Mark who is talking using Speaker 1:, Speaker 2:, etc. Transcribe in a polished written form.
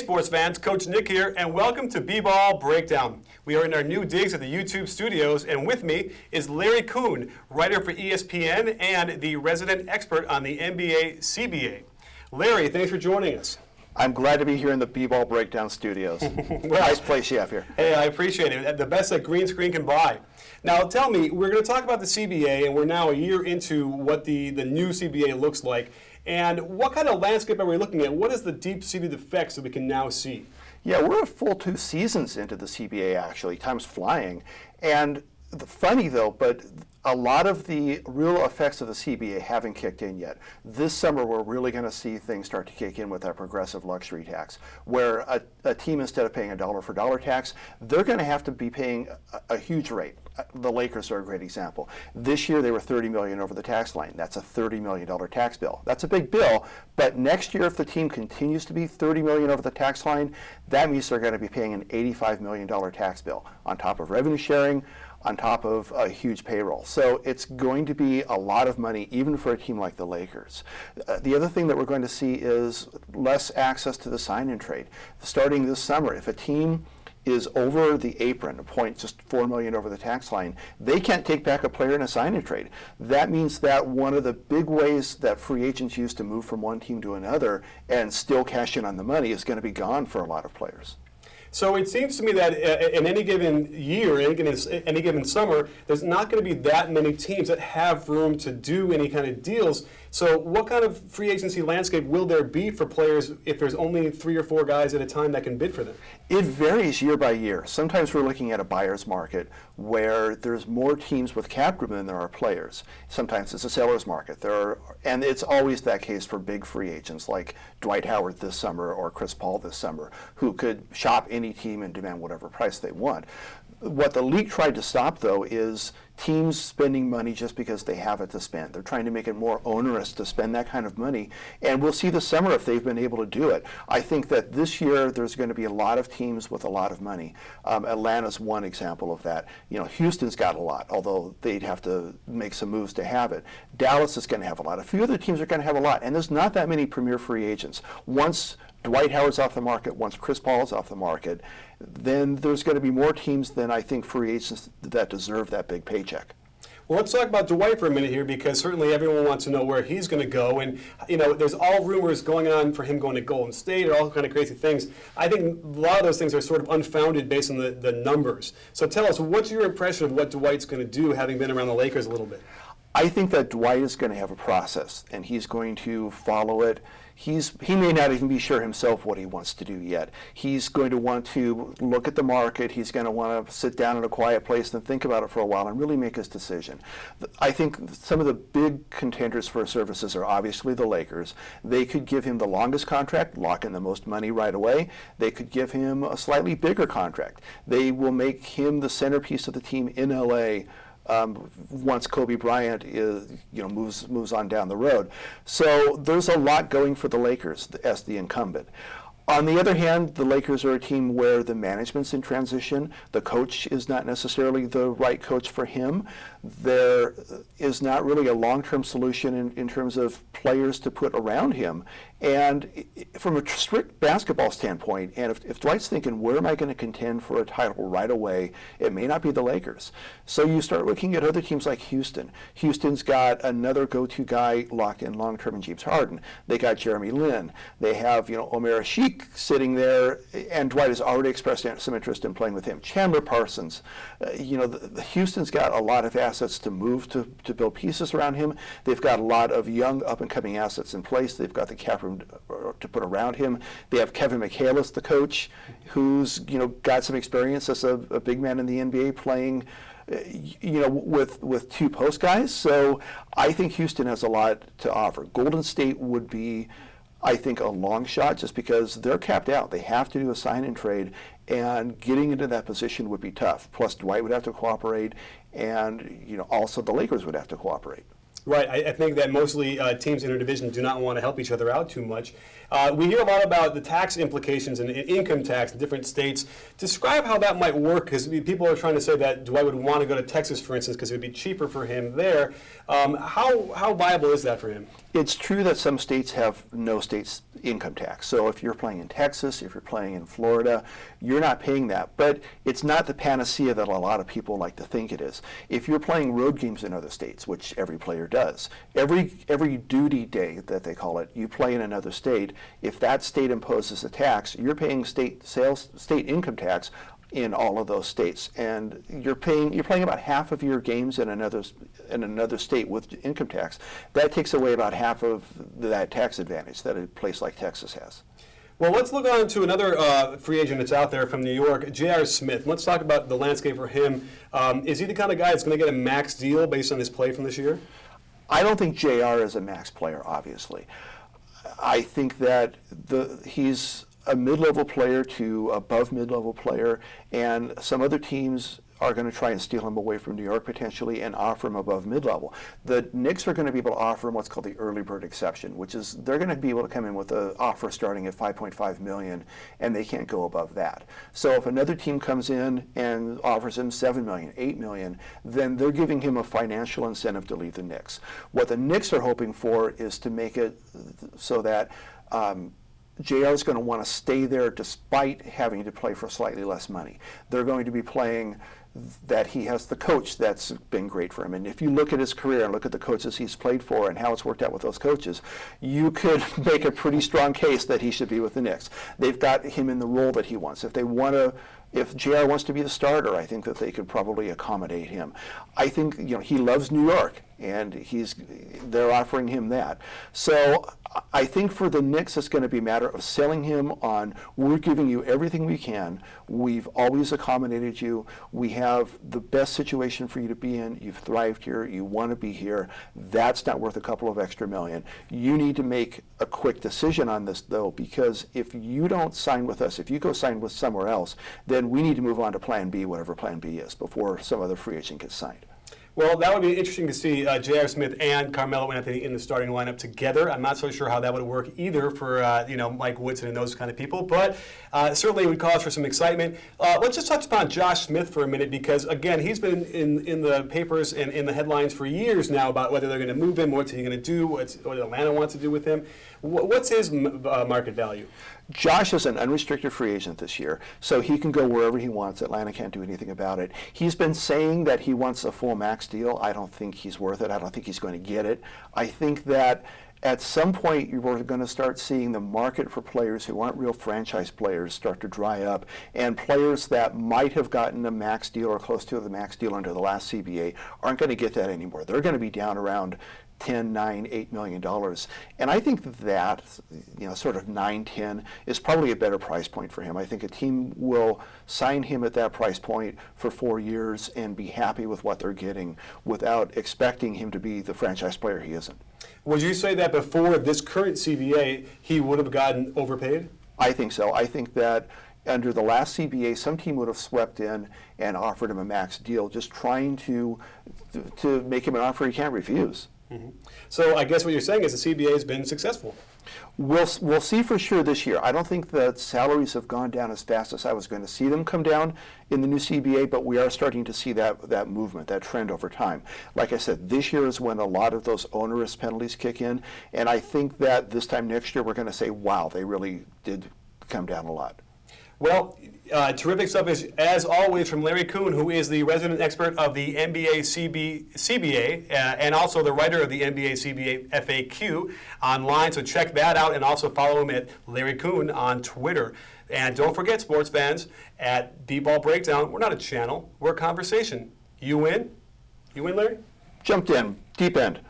Speaker 1: sports fans, Coach Nick here, and welcome to B-Ball Breakdown. We are in our new digs at the YouTube studios, and with me is Larry Coon, writer for ESPN and the resident expert on the NBA CBA. Larry, thanks for joining us.
Speaker 2: I'm glad to be here in the B-Ball Breakdown studios. Nice place you have here.
Speaker 1: Hey, I appreciate it. The best that green screen can buy. Now, tell me, we're going to talk about the CBA, and we're now a year into what the new CBA looks like. And what kind of landscape are we looking at? What is the deep-seated effects that we can now see?
Speaker 2: Yeah, we're a full 2 seasons into the CBA, actually. Time's flying. And funny, though, but a lot of the real effects of the CBA haven't kicked in yet. This summer, we're really going to see things start to kick in with that progressive luxury tax, where a team, instead of paying a dollar for dollar tax, they're going to have to be paying a huge rate. The Lakers are a great example. This year, they were $30 million over the tax line. That's a $30 million tax bill. That's a big bill, but next year, if the team continues to be $30 million over the tax line, that means they're going to be paying an $85 million tax bill on top of revenue sharing, on top of a huge payroll. So it's going to be a lot of money, even for a team like the Lakers. The other thing that we're going to see is less access to the sign-in trade. Starting this summer, if a team is over the apron, a point just $4 million over the tax line, they can't take back a player in a sign-in trade. That means that one of the big ways that free agents use to move from one team to another and still cash in on the money is going to be gone for a lot of players.
Speaker 1: So it seems to me that in any given year, any given summer, there's not going to be that many teams that have room to do any kind of deals. So what kind of free agency landscape will there be for players if there's only 3 or 4 guys at a time that can bid for them?
Speaker 2: It varies year by year. Sometimes we're looking at a buyer's market where there's more teams with cap room than there are players. Sometimes it's a seller's market. And it's always that case for big free agents like Dwight Howard this summer or Chris Paul this summer, who could shop any team and demand whatever price they want. What the league tried to stop, though, is teams spending money just because they have it to spend. They're trying to make it more onerous to spend that kind of money, and we'll see this summer if they've been able to do it. I think that this year there's going to be a lot of teams with a lot of money. Atlanta's one example of that. You know, Houston's got a lot, although they'd have to make some moves to have it. Dallas is going to have a lot. A few other teams are going to have a lot, and there's not that many premier free agents. Once Dwight Howard's off the market, once Chris Paul's off the market, then there's going to be more teams than I think free agents that deserve that big paycheck.
Speaker 1: Well, let's talk about Dwight for a minute here, because certainly everyone wants to know where he's going to go. And, you know, there's all rumors going on for him going to Golden State or all kind of crazy things. I think a lot of those things are sort of unfounded based on the numbers. So tell us, what's your impression of what Dwight's going to do, having been around the Lakers a little bit?
Speaker 2: I think that Dwight is going to have a process, and he's going to follow it. He may not even be sure himself what he wants to do yet. He's going to want to look at the market. He's going to want to sit down in a quiet place and think about it for a while and really make his decision. I think some of the big contenders for services are obviously the Lakers. They could give him the longest contract, lock in the most money right away. They could give him a slightly bigger contract. They will make him the centerpiece of the team in LA once Kobe Bryant moves on down the road. So there's a lot going for the Lakers as the incumbent. On the other hand, the Lakers are a team where the management's in transition. The coach is not necessarily the right coach for him. There is not really a long-term solution in terms of players to put around him. And from a strict basketball standpoint, and if Dwight's thinking, where am I going to contend for a title right away, it may not be the Lakers. So you start looking at other teams like Houston. Houston's got another go-to guy locked in long-term in James Harden. They got Jeremy Lin. They have, Omer Ashik sitting there, and Dwight has already expressed some interest in playing with him. Chandler Parsons. Houston's got a lot of assets to move to build pieces around him. They've got a lot of young up-and-coming assets in place. They've got the cap room to put around him. They have Kevin McHale, the coach, who's got some experience as a big man in the NBA playing with 2 post guys. So I think Houston has a lot to offer. Golden State would be, I think, a long shot just because they're capped out. They have to do a sign and trade, and getting into that position would be tough. Plus Dwight would have to cooperate, and also the Lakers would have to cooperate.
Speaker 1: Right. I think that mostly teams in our division do not want to help each other out too much. We hear a lot about the tax implications and income tax in different states. Describe how that might work, because people are trying to say that Dwight would want to go to Texas, for instance, because it would be cheaper for him there. How viable is that for him?
Speaker 2: It's true that some states have no state's income tax. So if you're playing in Texas, if you're playing in Florida, you're not paying that. But it's not the panacea that a lot of people like to think it is. If you're playing road games in other states, which every player does, every duty day that they call it, you play in another state. If that state imposes a tax, you're paying state income tax in all of those states, and you're playing about half of your games in another state with income tax. That takes away about half of that tax advantage that a place like Texas has.
Speaker 1: Well, let's look on to another free agent that's out there from New York, J.R. Smith. Let's talk about the landscape for him. Is he the kind of guy that's going to get a max deal based on his play from this year?
Speaker 2: I don't think J.R. is a max player, obviously. I think that he's a mid-level player to above mid-level player, and some other teams are going to try and steal him away from New York potentially and offer him above mid-level. The Knicks are going to be able to offer him what's called the early bird exception, which is they're going to be able to come in with an offer starting at $5.5 million, and they can't go above that. So if another team comes in and offers him $7 million, $8 million, then they're giving him a financial incentive to leave the Knicks. What the Knicks are hoping for is to make it so that JR is going to want to stay there despite having to play for slightly less money. They're going to be playing that he has the coach that's been great for him. And if you look at his career and look at the coaches he's played for and how it's worked out with those coaches, you could make a pretty strong case that he should be with the Knicks. They've got him in the role that he wants. If JR wants to be the starter, I think that they could probably accommodate him. I think he loves New York, and they're offering him that. So I think for the Knicks, it's going to be a matter of selling him on, we're giving you everything we can. We've always accommodated you. We have the best situation for you to be in. You've thrived here. You want to be here. That's not worth a couple of extra million. You need to make a quick decision on this, though, because if you don't sign with us, if you go sign with somewhere else, then we need to move on to Plan B, whatever Plan B is, before some other free agent gets signed.
Speaker 1: Well, that would be interesting to see J.R. Smith and Carmelo Anthony in the starting lineup together. I'm not so sure how that would work either for Mike Woodson and those kind of people, but certainly it would cause for some excitement. Let's just touch upon Josh Smith for a minute, because again, he's been in the papers and in the headlines for years now about whether they're going to move him, what's he going to do, what Atlanta wants to do with him. What's his market value?
Speaker 2: Josh is an unrestricted free agent this year, so he can go wherever he wants. Atlanta can't do anything about it. He's been saying that he wants a full max deal. I don't think he's worth it. I don't think he's going to get it. I think that at some point you're going to start seeing the market for players who aren't real franchise players start to dry up, and players that might have gotten a max deal or close to the max deal under the last CBA aren't going to get that anymore. They're going to be down around $10, $9, $8 million. And I think that, sort of 9, 10 is probably a better price point for him. I think a team will sign him at that price point for 4 years and be happy with what they're getting without expecting him to be the franchise player he isn't.
Speaker 1: Would you say that before this current CBA, he would have gotten overpaid?
Speaker 2: I think so. I think that under the last CBA, some team would have swept in and offered him a max deal, just trying to make him an offer he can't refuse.
Speaker 1: Mm-hmm. So I guess what you're saying is the CBA has been successful.
Speaker 2: We'll see for sure this year. I don't think the salaries have gone down as fast as I was going to see them come down in the new CBA, but we are starting to see that movement, that trend over time. Like I said, this year is when a lot of those onerous penalties kick in, and I think that this time next year we're going to say, wow, they really did come down a lot.
Speaker 1: Well, terrific stuff as always from Larry Coon, who is the resident expert of the NBA CBA and also the writer of the NBA CBA FAQ online. So check that out, and also follow him at Larry Coon on Twitter. And don't forget, sports fans, at Deep Ball Breakdown, we're not a channel, we're a conversation. You win? You win, Larry?
Speaker 2: Jumped in, deep end.